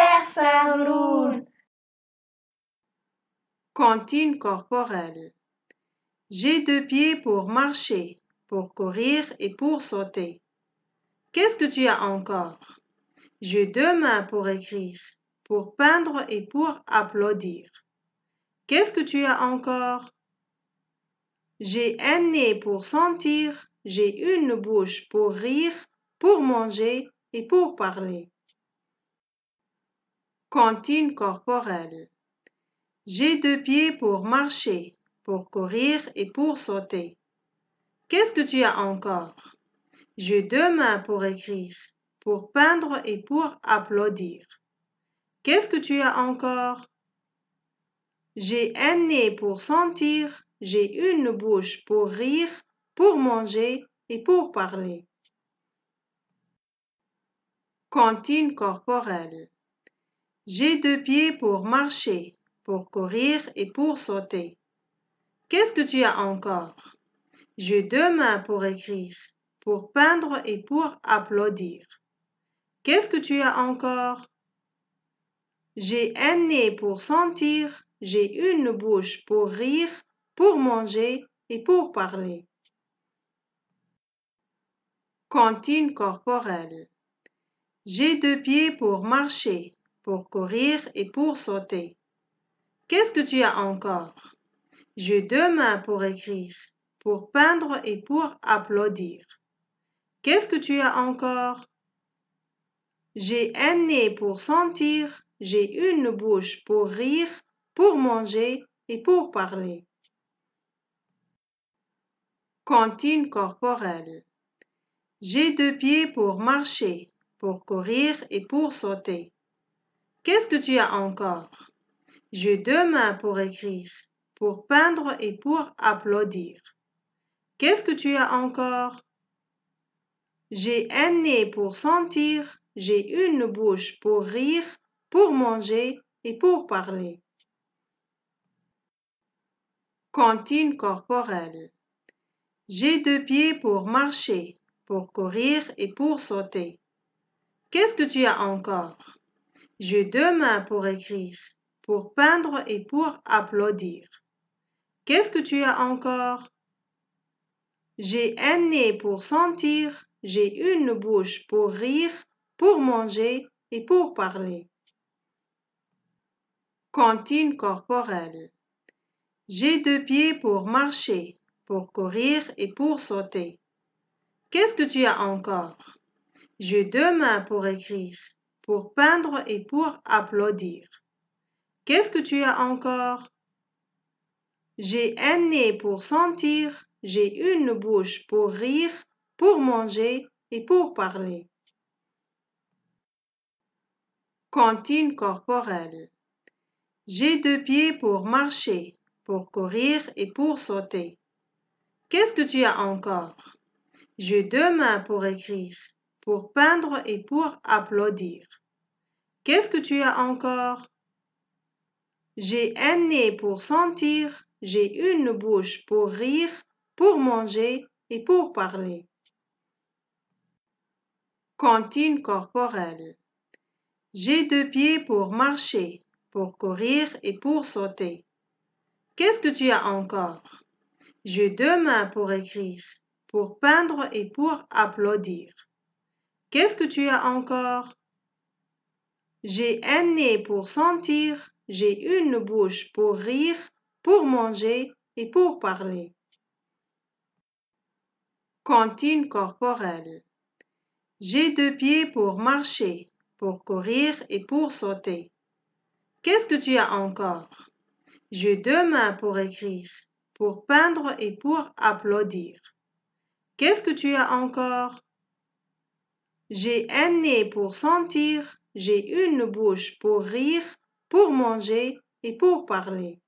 Super Saloon. Cantine corporelle. J'ai 2 pieds pour marcher, pour courir et pour sauter. Qu'est-ce que tu as encore? J'ai 2 mains pour écrire, pour peindre et pour applaudir. Qu'est-ce que tu as encore? J'ai un nez pour sentir, j'ai une bouche pour rire, pour manger et pour parler. Cantine corporelle. J'ai 2 pieds pour marcher, pour courir et pour sauter. Qu'est-ce que tu as encore? J'ai 2 mains pour écrire, pour peindre et pour applaudir. Qu'est-ce que tu as encore? J'ai un nez pour sentir, j'ai une bouche pour rire, pour manger et pour parler. Cantine corporelle. J'ai 2 pieds pour marcher, pour courir et pour sauter. Qu'est-ce que tu as encore? J'ai 2 mains pour écrire, pour peindre et pour applaudir. Qu'est-ce que tu as encore? J'ai un nez pour sentir, j'ai une bouche pour rire, pour manger et pour parler. Cantine corporelle. J'ai 2 pieds pour marcher, pour courir et pour sauter. Qu'est-ce que tu as encore? J'ai 2 mains pour écrire, pour peindre et pour applaudir. Qu'est-ce que tu as encore? J'ai un nez pour sentir, j'ai une bouche pour rire, pour manger et pour parler. Cantine corporelle. J'ai 2 pieds pour marcher, pour courir et pour sauter. Qu'est-ce que tu as encore? J'ai 2 mains pour écrire, pour peindre et pour applaudir. Qu'est-ce que tu as encore? J'ai un nez pour sentir, j'ai une bouche pour rire, pour manger et pour parler. Cantine corporelle. J'ai 2 pieds pour marcher, pour courir et pour sauter. Qu'est-ce que tu as encore? J'ai 2 mains pour écrire, pour peindre et pour applaudir. Qu'est-ce que tu as encore? J'ai un nez pour sentir, j'ai une bouche pour rire, pour manger et pour parler. Cantine corporelle. J'ai 2 pieds pour marcher, pour courir et pour sauter. Qu'est-ce que tu as encore? J'ai 2 mains pour écrire, pour peindre et pour applaudir. Qu'est-ce que tu as encore? J'ai un nez pour sentir, j'ai une bouche pour rire, pour manger et pour parler. Cantine corporelle. J'ai 2 pieds pour marcher, pour courir et pour sauter. Qu'est-ce que tu as encore? J'ai 2 mains pour écrire, pour peindre et pour applaudir. Qu'est-ce que tu as encore? J'ai un nez pour sentir, j'ai une bouche pour rire, pour manger et pour parler. Cantine corporelle. J'ai 2 pieds pour marcher, pour courir et pour sauter. Qu'est-ce que tu as encore? J'ai 2 mains pour écrire, pour peindre et pour applaudir. Qu'est-ce que tu as encore? J'ai un nez pour sentir, j'ai une bouche pour rire, pour manger et pour parler. Cantine corporelle. J'ai 2 pieds pour marcher, pour courir et pour sauter. Qu'est-ce que tu as encore? J'ai 2 mains pour écrire, pour peindre et pour applaudir. Qu'est-ce que tu as encore? J'ai un nez pour sentir, j'ai une bouche pour rire, pour manger et pour parler.